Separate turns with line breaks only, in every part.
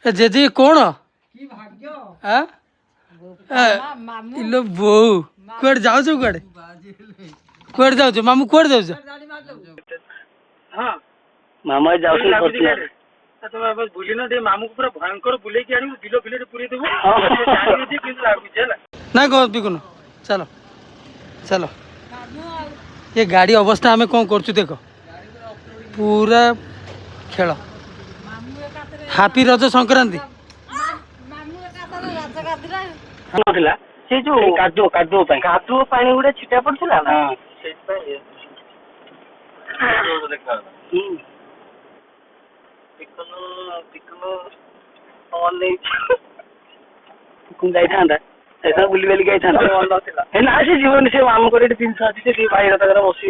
JJ कौन इलो बो कुआडे जाऊ कुआडे कुआडे जाऊ मामू कुआडे जाऊ
मामा जाऊ
तुम बुली ना मामू को पूरा भयंकर बुले की आनी बिलो बिले पूरी देबो
ना कह बिकुन चलो चलो ये गाड़ी अवस्था आम कौन कर देख पूरा खेल हापी रज संक्रांति
से जो कादुओ कादुओ कादुओ पानी गुड़ा छिटा पड़ता ना बुली बाली गई जीवन से आम को जिन अच्छे भाई बस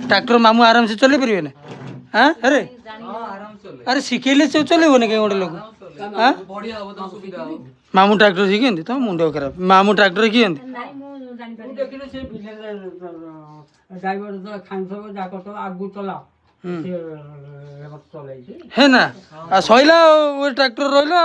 ट्रैक्टर मामू आराम से चले पारे ना हाँ अरे अरे शिखेले चलेबो कहीं गोटे लोक हाँ मामू ट्रैक्टर शिखती तो मुंड खराब मामू ट्रैक्टर शिखती है ना सैला ट्रैक्टर रहा